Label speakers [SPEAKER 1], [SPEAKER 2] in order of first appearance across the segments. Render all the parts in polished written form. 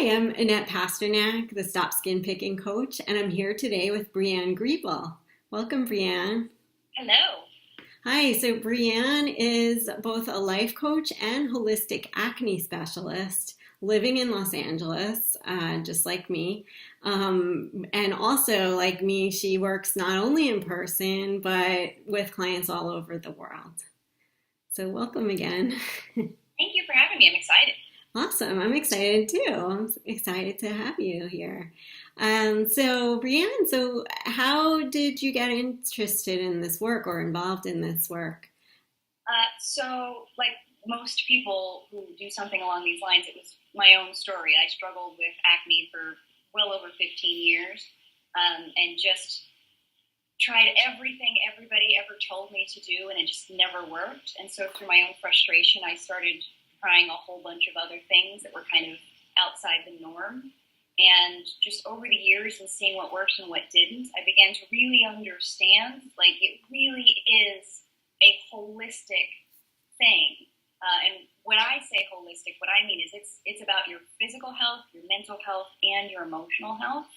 [SPEAKER 1] Hi, I'm Annette Pasternak, the Stop Skin Picking Coach, and I'm here today with Brianne Grebil. Welcome, Brianne.
[SPEAKER 2] Hello.
[SPEAKER 1] Hi, so Brianne is both a life coach and holistic acne specialist living in Los Angeles, just like me. And also, like me, she works not only in person, but with clients all over the world. So, welcome again.
[SPEAKER 2] Thank you for having me. I'm excited.
[SPEAKER 1] Awesome. I'm excited too. I'm excited to have you here. So, Brianne, so how did you get interested in this work or involved in this work?
[SPEAKER 2] Like most people who do something along these lines, it was my own story. I struggled with acne for well over 15 years and just tried everything everybody ever told me to do, and it just never worked. And so through my own frustration, I started trying a whole bunch of other things that were kind of outside the norm. And just over the years and seeing what worked and what didn't, I began to really understand, like, it really is a holistic thing. And when I say holistic, what I mean is it's about your physical health, your mental health, and your emotional health.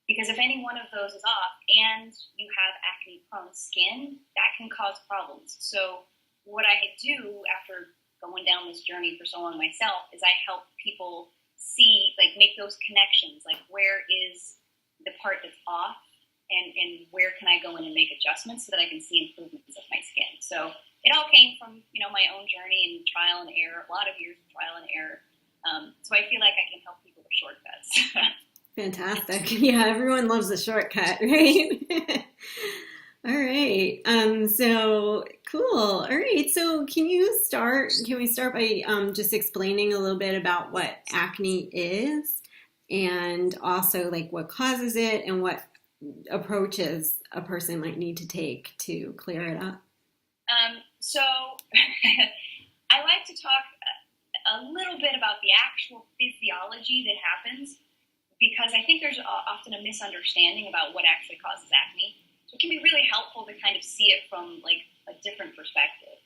[SPEAKER 2] Because if any one of those is off and you have acne-prone skin, that can cause problems. So what I do after going down this journey for so long myself is I help people see, like, make those connections, like where is the part that's off and where can I go in and make adjustments so that I can see improvements of my skin. So it all came from, my own journey and trial and error, a lot of years of trial and error. So I feel like I can help people with shortcuts.
[SPEAKER 1] Fantastic. Yeah, everyone loves a shortcut, right? All right. So cool. All right. So can we start by just explaining a little bit about what acne is and also like what causes it and what approaches a person might need to take to clear it up?
[SPEAKER 2] So I like to talk a little bit about the actual physiology that happens because I think there's often a misunderstanding about what actually causes acne. It can be really helpful to kind of see it from like a different perspective.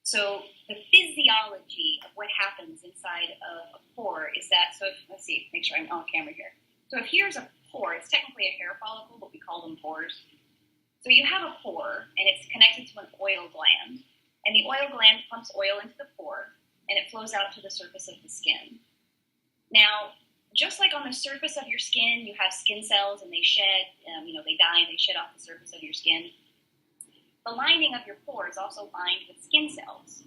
[SPEAKER 2] So the physiology of what happens inside of a pore is that, let's see, make sure I'm on camera here. So if here's a pore, it's technically a hair follicle, but we call them pores. So you have a pore and it's connected to an oil gland, and the oil gland pumps oil into the pore and it flows out to the surface of the skin. Now, just like on the surface of your skin, you have skin cells and they shed, they die and they shed off the surface of your skin. The lining of your pore is also lined with skin cells.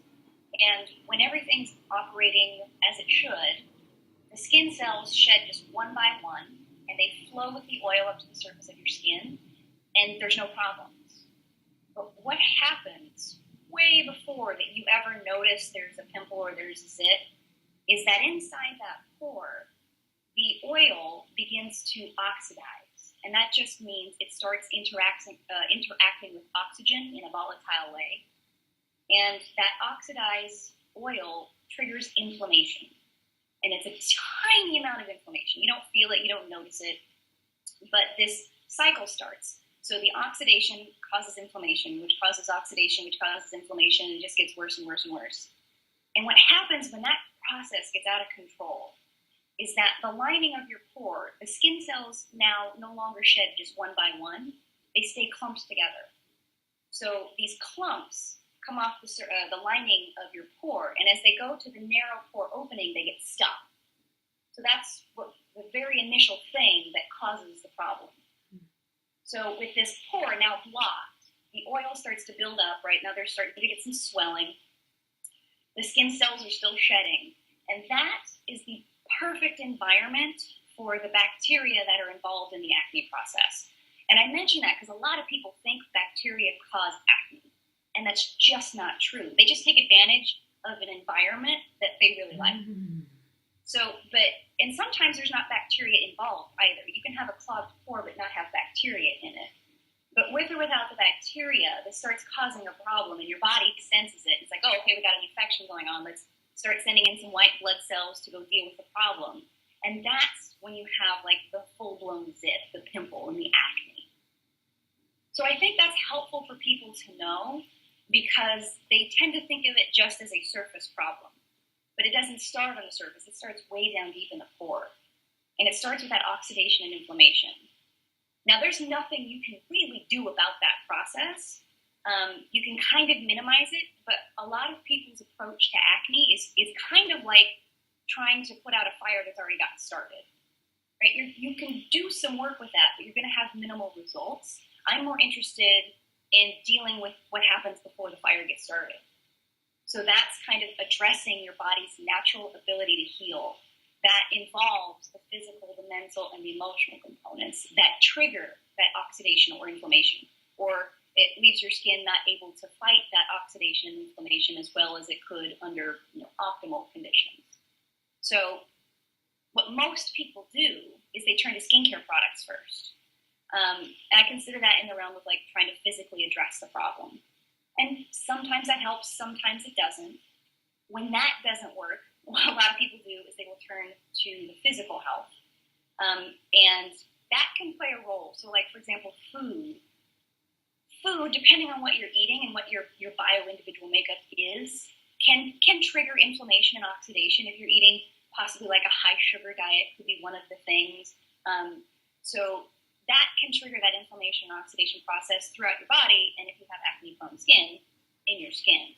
[SPEAKER 2] And when everything's operating as it should, the skin cells shed just one by one and they flow with the oil up to the surface of your skin and there's no problems. But what happens way before that you ever notice there's a pimple or there's a zit is that inside that pore, the oil begins to oxidize, and that just means it starts interacting with oxygen in a volatile way, and that oxidized oil triggers inflammation, and it's a tiny amount of inflammation. You don't feel it, you don't notice it, but this cycle starts. So the oxidation causes inflammation, which causes oxidation, which causes inflammation, and it just gets worse and worse and worse. And what happens when that process gets out of control is that the lining of your pore, the skin cells now no longer shed just one by one. They stay clumped together. So these clumps come off the lining of your pore, and as they go to the narrow pore opening, they get stuck. So that's the very initial thing that causes the problem. So with this pore now blocked, the oil starts to build up, right? Now they're starting to get some swelling. The skin cells are still shedding, and that is the perfect environment for the bacteria that are involved in the acne process. And I mention that because a lot of people think bacteria cause acne, and that's just not true. They just take advantage of an environment that they really like. And sometimes there's not bacteria involved either. You can have a clogged pore but not have bacteria in it. But with or without the bacteria, this starts causing a problem, and your body senses it. It's like, oh, okay, we got an infection going on. Let's start sending in some white blood cells to go deal with the problem. And that's when you have like the full-blown zit, the pimple, and the acne. So I think that's helpful for people to know because they tend to think of it just as a surface problem. But it doesn't start on the surface. It starts way down deep in the pore. And it starts with that oxidation and inflammation. Now, there's nothing you can really do about that process. You can kind of minimize it, but a lot of people's approach to acne is kind of like trying to put out a fire that's already got started. Right? You can do some work with that, but you're going to have minimal results. I'm more interested in dealing with what happens before the fire gets started. So that's kind of addressing your body's natural ability to heal. That involves the physical, the mental, and the emotional components that trigger that oxidation or inflammation, or it leaves your skin not able to fight that oxidation and inflammation as well as it could under optimal conditions. So what most people do is they turn to skincare products first. And I consider that in the realm of like trying to physically address the problem. And sometimes that helps, sometimes it doesn't. When that doesn't work, what a lot of people do is they will turn to the physical health. And that can play a role. So like, for example, food, depending on what you're eating and what your bio-individual makeup is, can trigger inflammation and oxidation. If you're eating possibly like a high sugar diet could be one of the things. So that can trigger that inflammation and oxidation process throughout your body, and if you have acne-prone skin, in your skin.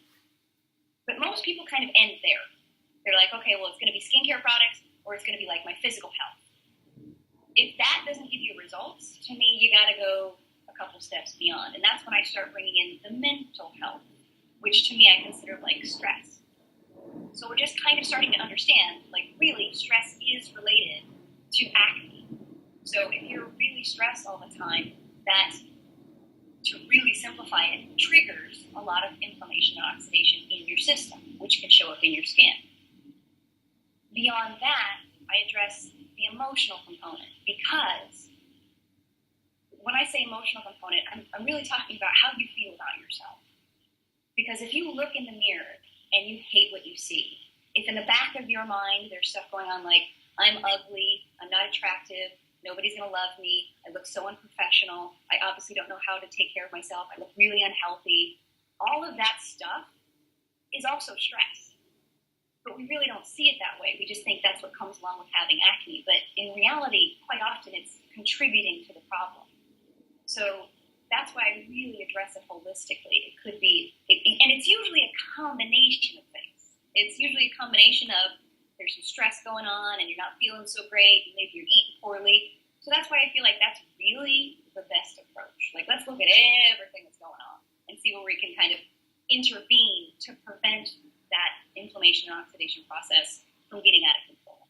[SPEAKER 2] But most people kind of end there. They're like, okay, well, it's going to be skincare products, or it's going to be like my physical health. If that doesn't give you results, to me, you got to go a couple steps beyond. And that's when I start bringing in the mental health, which to me I consider like stress. So we're just kind of starting to understand, like, really, stress is related to acne. So if you're really stressed all the time, that, to really simplify it, triggers a lot of inflammation and oxidation in your system, which can show up in your skin. Beyond that, I address the emotional component, because when I say emotional component, I'm really talking about how you feel about yourself. Because if you look in the mirror and you hate what you see, if in the back of your mind there's stuff going on like, I'm ugly, I'm not attractive, nobody's going to love me, I look so unprofessional, I obviously don't know how to take care of myself, I look really unhealthy, all of that stuff is also stress. But we really don't see it that way. We just think that's what comes along with having acne. But in reality, quite often it's contributing to the problem. So that's why I really address it holistically. It could be, and it's usually a combination of things. It's usually a combination of there's some stress going on and you're not feeling so great, maybe you're eating poorly. So that's why I feel like that's really the best approach. Like, let's look at everything that's going on and see where we can kind of intervene to prevent that inflammation and oxidation process from getting out of control.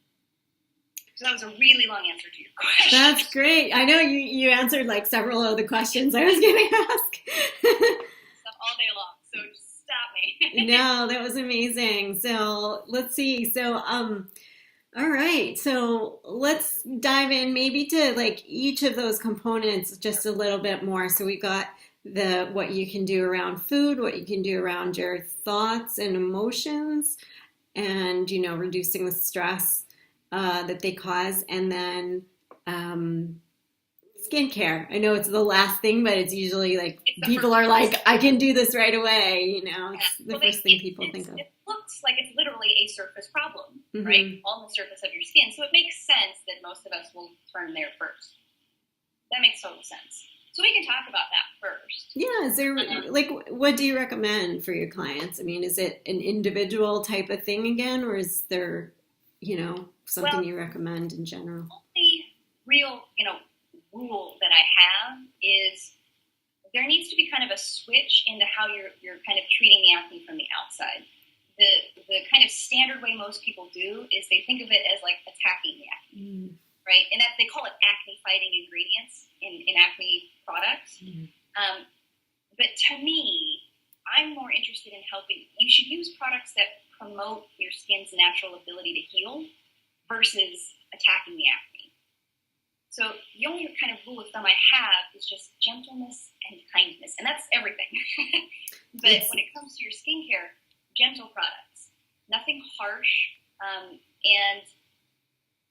[SPEAKER 2] So that was a really long answer to your question.
[SPEAKER 1] That's great. I know you answered like several of the questions I was going to ask.
[SPEAKER 2] Stuff all day long, so just stop me.
[SPEAKER 1] No, that was amazing. So let's see. So, all right. So let's dive in maybe to like each of those components just a little bit more. So we got what you can do around food, what you can do around your thoughts and emotions, and, reducing the stress that they cause, and then skincare. I know it's the last thing, but it's usually like people are like, I can do this right away. It's the first thing people think of.
[SPEAKER 2] It looks like it's literally a surface problem, right? On the surface of your skin. So it makes sense that most of us will turn there first. That makes total sense. So we can talk about that first.
[SPEAKER 1] Yeah, is there, what do you recommend for your clients? I mean, is it an individual type of thing again, or is there, something you recommend in general?
[SPEAKER 2] The only real, rule that I have is there needs to be kind of a switch into how you're kind of treating the acne from the outside. The kind of standard way most people do is they think of it as like attacking the acne. Right, and that they call it acne-fighting ingredients in acne products. But to me, I'm more interested in helping. You should use products that promote your skin's natural ability to heal versus attacking the acne. So the only kind of rule of thumb I have is just gentleness and kindness, and that's everything. But when it comes to your skincare, gentle products, nothing harsh, and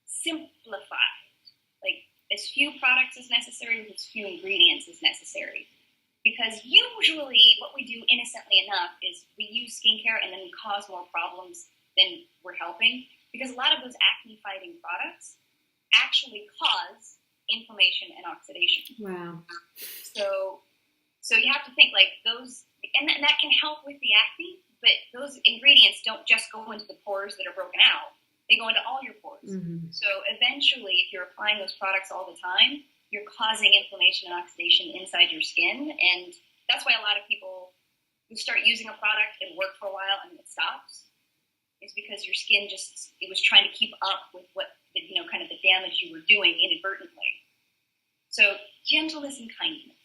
[SPEAKER 2] simplified, like as few products as necessary with as few ingredients as necessary. Because usually what we do innocently enough is we use skincare and then we cause more problems than we're helping. Because a lot of those acne fighting products, actually cause inflammation and oxidation.
[SPEAKER 1] Wow.
[SPEAKER 2] So you have to think like those, and that can help with the acne, but those ingredients don't just go into the pores that are broken out. They go into all your pores. Mm-hmm. So eventually, if you're applying those products all the time, you're causing inflammation and oxidation inside your skin. And that's why a lot of people who start using a product and work for a while and it stops, is because your skin it was trying to keep up with what, kind of the damage you were doing inadvertently. So gentleness and kindness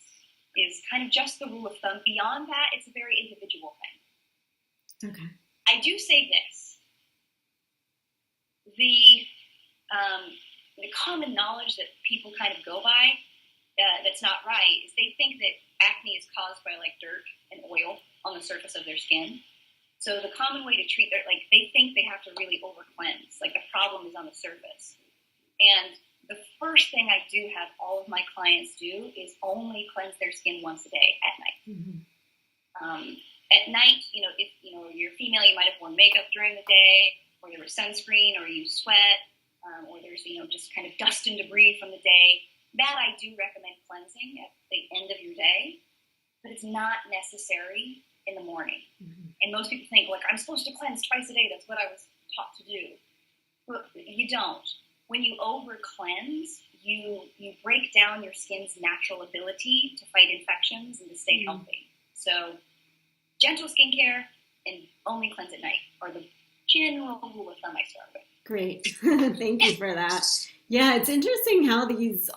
[SPEAKER 2] is kind of just the rule of thumb. Beyond that, it's a very individual thing.
[SPEAKER 1] Okay.
[SPEAKER 2] I do say this. The common knowledge that people kind of go by that's not right is they think that acne is caused by like dirt and oil on the surface of their skin. So the common way to treat they think they have to really over cleanse. Like the problem is on the surface. And the first thing I do have all of my clients do is only cleanse their skin once a day at night. Mm-hmm. At night, if you're female, you might have worn makeup during the day, or there was sunscreen, or you sweat, or there's just kind of dust and debris from the day. That I do recommend cleansing at the end of your day, but it's not necessary in the morning. Mm-hmm. And most people think, like, I'm supposed to cleanse twice a day. That's what I was taught to do. But you don't. When you over cleanse, you break down your skin's natural ability to fight infections and to stay healthy. So gentle skincare and only cleanse at night are the general rule of thumb I start with.
[SPEAKER 1] Great. Thank you for that. Yeah, it's interesting how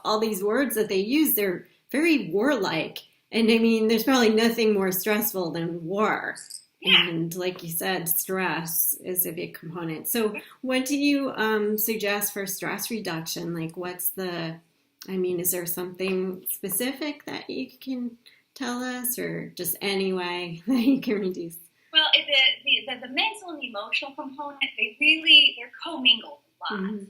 [SPEAKER 1] all these words that they use, they're very warlike. And I mean, there's probably nothing more stressful than war. Yeah. And like you said, stress is a big component. So what do you suggest for stress reduction? Like is there something specific that you can tell us, or just any way that you can reduce?
[SPEAKER 2] Well, the mental and the emotional component, they're commingled a lot. Mm-hmm.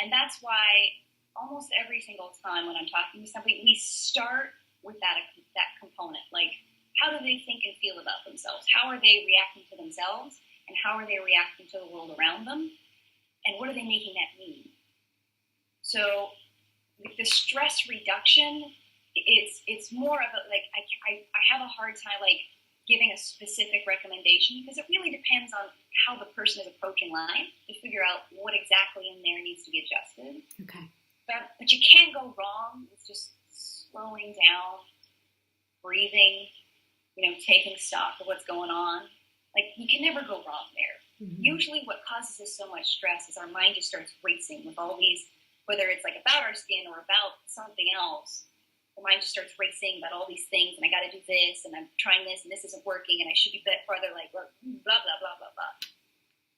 [SPEAKER 2] And that's why almost every single time when I'm talking to somebody, we start with that component. Like, how do they think and feel about themselves? How are they reacting to themselves? And how are they reacting to the world around them? And what are they making that mean? So with the stress reduction, it's more of I have a hard time giving a specific recommendation, because it really depends on how the person is approaching life to figure out what exactly in there needs to be adjusted.
[SPEAKER 1] Okay.
[SPEAKER 2] But you can't go wrong with just slowing down, breathing, taking stock of what's going on. Like, you can never go wrong there. Mm-hmm. Usually what causes us so much stress is our mind just starts racing with all these, whether it's like about our skin or about something else. The mind just starts racing about all these things, and I got to do this, and I'm trying this, and this isn't working, and I should be farther, blah, blah, blah, blah, blah.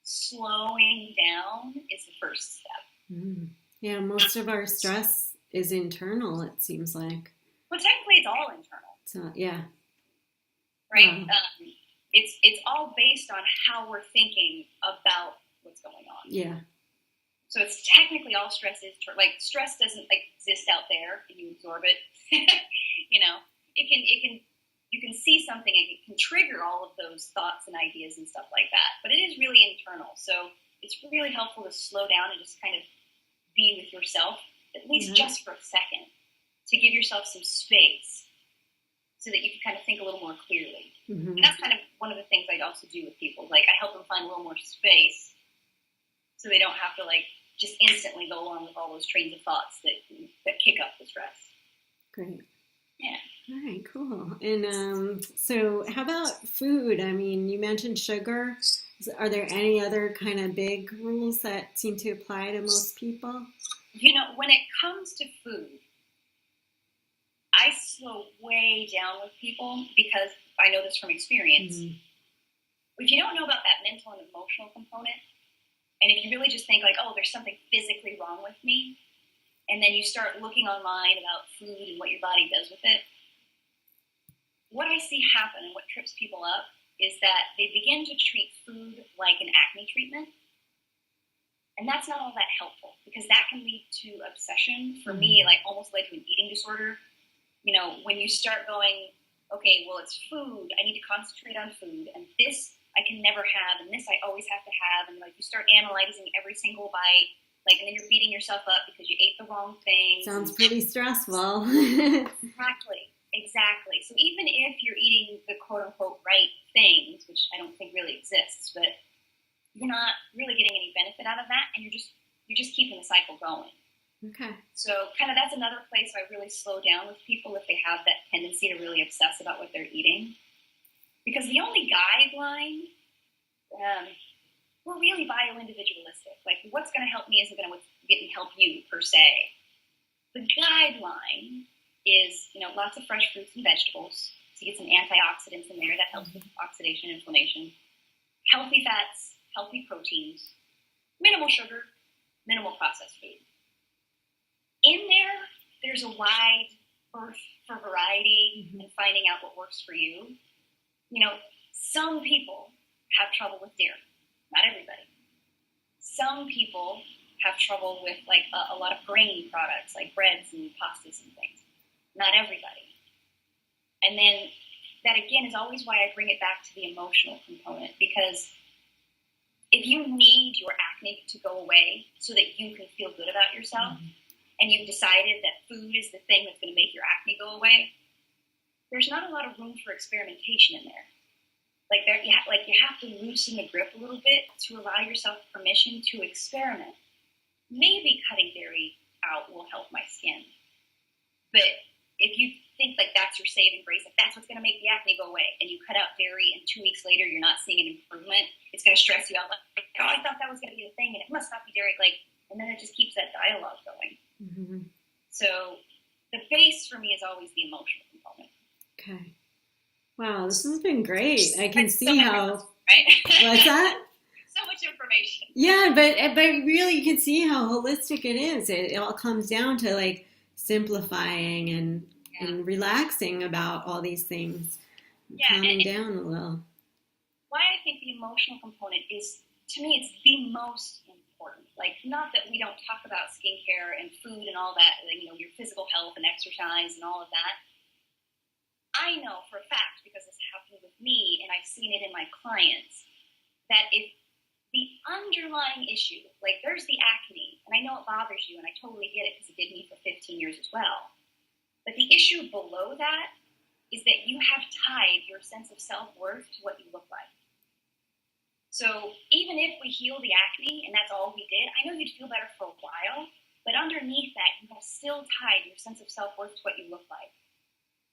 [SPEAKER 2] Slowing down is the first step. Mm.
[SPEAKER 1] Yeah, most of our stress is internal, it seems like.
[SPEAKER 2] Well, technically, it's all internal.
[SPEAKER 1] So, yeah.
[SPEAKER 2] Right? It's all based on how we're thinking about what's going on.
[SPEAKER 1] Yeah.
[SPEAKER 2] So it's technically all stress is, stress doesn't exist out there and you absorb it. You can see something and it can trigger all of those thoughts and ideas and stuff like that. But it is really internal. So it's really helpful to slow down and just kind of be with yourself, at least just for a second, to give yourself some space so that you can kind of think a little more clearly. Mm-hmm. And that's kind of one of the things I also do with people. I help them find a little more space so they don't have to just instantly go along with all those trains of thoughts that kick up the stress.
[SPEAKER 1] Great.
[SPEAKER 2] Yeah.
[SPEAKER 1] All right, cool. And so how about food? I mean, you mentioned sugar. Are there any other kind of big rules that seem to apply to most people?
[SPEAKER 2] When it comes to food, I slow way down with people because I know this from experience. Mm-hmm. If you don't know about that mental and emotional component, and if you really just think there's something physically wrong with me, and then you start looking online about food and what your body does with it, what I see happen and what trips people up is that they begin to treat food like an acne treatment. And that's not all that helpful, because that can lead to obsession. For me, almost led to an eating disorder. When you start going, okay, well, it's food, I need to concentrate on food, and this I can never have, and this I always have to have, and you start analyzing every single bite, and then you're beating yourself up because you ate the wrong things.
[SPEAKER 1] Sounds pretty stressful.
[SPEAKER 2] Exactly. So even if you're eating the quote-unquote right things, which I don't think really exists, but you're not really getting any benefit out of that, and you're just keeping the cycle going.
[SPEAKER 1] Okay.
[SPEAKER 2] So kind of that's another place I really slow down with people if they have that tendency to really obsess about what they're eating. Because the only guideline, we're really bio-individualistic. Like, what's going to help me isn't going to help you, per se. The guideline is, lots of fresh fruits and vegetables. So you get some antioxidants in there that helps with oxidation and inflammation. Healthy fats, healthy proteins, minimal sugar, minimal processed food. In there, there's a wide berth for variety and finding out what works for you. Some people have trouble with dairy. Not everybody. Some people have trouble with a lot of grain products like breads and pastas and things. Not everybody. And then that again is always why I bring it back to the emotional component, because if you need your acne to go away so that you can feel good about yourself, and you've decided that food is the thing that's going to make your acne go away, there's not a lot of room for experimentation in there. You have to loosen the grip a little bit to allow yourself permission to experiment. Maybe cutting dairy out will help my skin. But if you think that's your saving grace, if that's what's going to make the acne go away, and you cut out dairy and 2 weeks later you're not seeing an improvement, it's going to stress you out. I thought that was going to be the thing, and it must not be dairy. And then it just keeps that dialogue going. Mm-hmm. So the base for me is always the emotional component.
[SPEAKER 1] Okay. Wow, this has been great. I can see how.
[SPEAKER 2] Right?
[SPEAKER 1] What's that?
[SPEAKER 2] So much information.
[SPEAKER 1] Yeah, but really, you can see how holistic it is. It all comes down to simplifying and relaxing about all these things, calming down a little.
[SPEAKER 2] Why I think the emotional component is, to me, it's the most important. Not that we don't talk about skincare and food and all that, your physical health and exercise and all of that. I know for a fact, because this happened with me and I've seen it in my clients, that if the underlying issue, there's the acne, and I know it bothers you, and I totally get it because it did me for 15 years as well. But the issue below that is that you have tied your sense of self-worth to what you look like. So even if we heal the acne, and that's all we did, I know you'd feel better for a while, but underneath that, you have still tied your sense of self-worth to what you look like.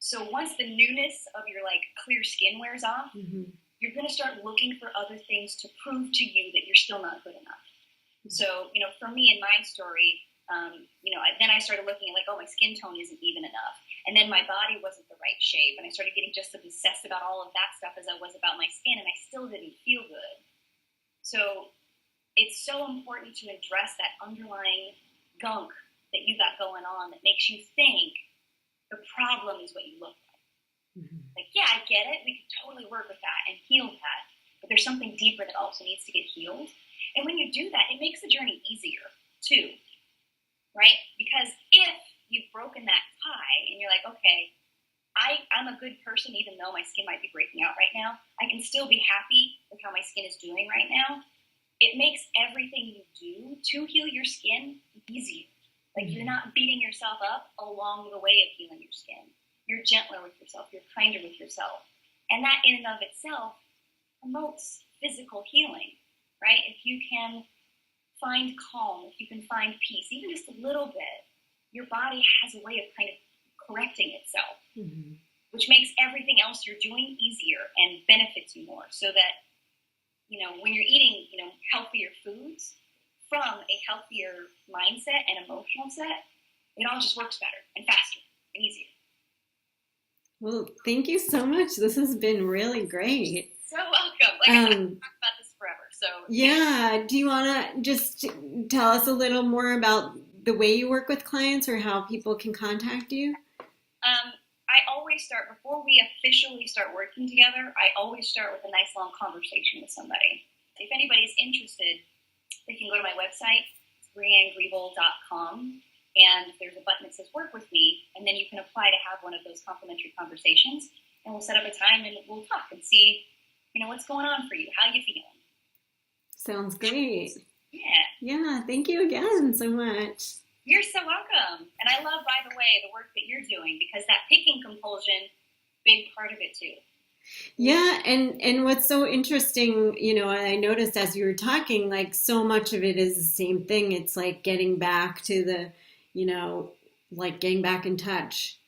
[SPEAKER 2] So once the newness of your clear skin wears off, you're going to start looking for other things to prove to you that you're still not good enough. So, for me in my story, then I started looking at my skin tone isn't even enough. And then my body wasn't the right shape. And I started getting just as obsessed about all of that stuff as I was about my skin. And I still didn't feel good. So it's so important to address that underlying gunk that you got going on that makes you think the problem is what you look like. Yeah, I get it. We could totally work with that and heal that. But there's something deeper that also needs to get healed. And when you do that, it makes the journey easier, too. Right? Because if you've broken that tie and you're okay, I'm a good person even though my skin might be breaking out right now. I can still be happy with how my skin is doing right now. It makes everything you do to heal your skin easier. You're not beating yourself up along the way of healing your skin. You're gentler with yourself. You're kinder with yourself. And that in and of itself promotes physical healing, right? If you can find calm, if you can find peace, even just a little bit, your body has a way of kind of correcting itself, which makes everything else you're doing easier and benefits you more. So that, when you're eating, healthier foods, from a healthier mindset and emotional set, it all just works better and faster and easier.
[SPEAKER 1] Well, thank you so much. This has been really great.
[SPEAKER 2] So welcome. I could talk about this forever. So
[SPEAKER 1] yeah, do you want to just tell us a little more about the way you work with clients or how people can contact you?
[SPEAKER 2] I always start, before we officially start working together, I always start with a nice long conversation with somebody. If anybody's interested, they can go to my website, briannegrebil.com, and there's a button that says work with me, and then you can apply to have one of those complimentary conversations, and we'll set up a time and we'll talk and see, what's going on for you, how you feeling.
[SPEAKER 1] Sounds great.
[SPEAKER 2] Yeah.
[SPEAKER 1] Yeah, thank you again so much.
[SPEAKER 2] You're so welcome. And I love, by the way, the work that you're doing, because that picking compulsion, big part of it too.
[SPEAKER 1] Yeah, and what's so interesting, I noticed as you were talking, like so much of it is the same thing. It's like getting back to like getting back in touch.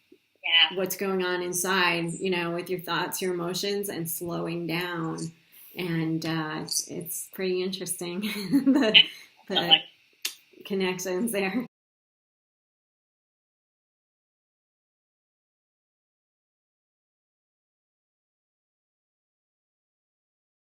[SPEAKER 2] Yeah.
[SPEAKER 1] What's going on inside, with your thoughts, your emotions, and slowing down. And it's pretty interesting, the connections there.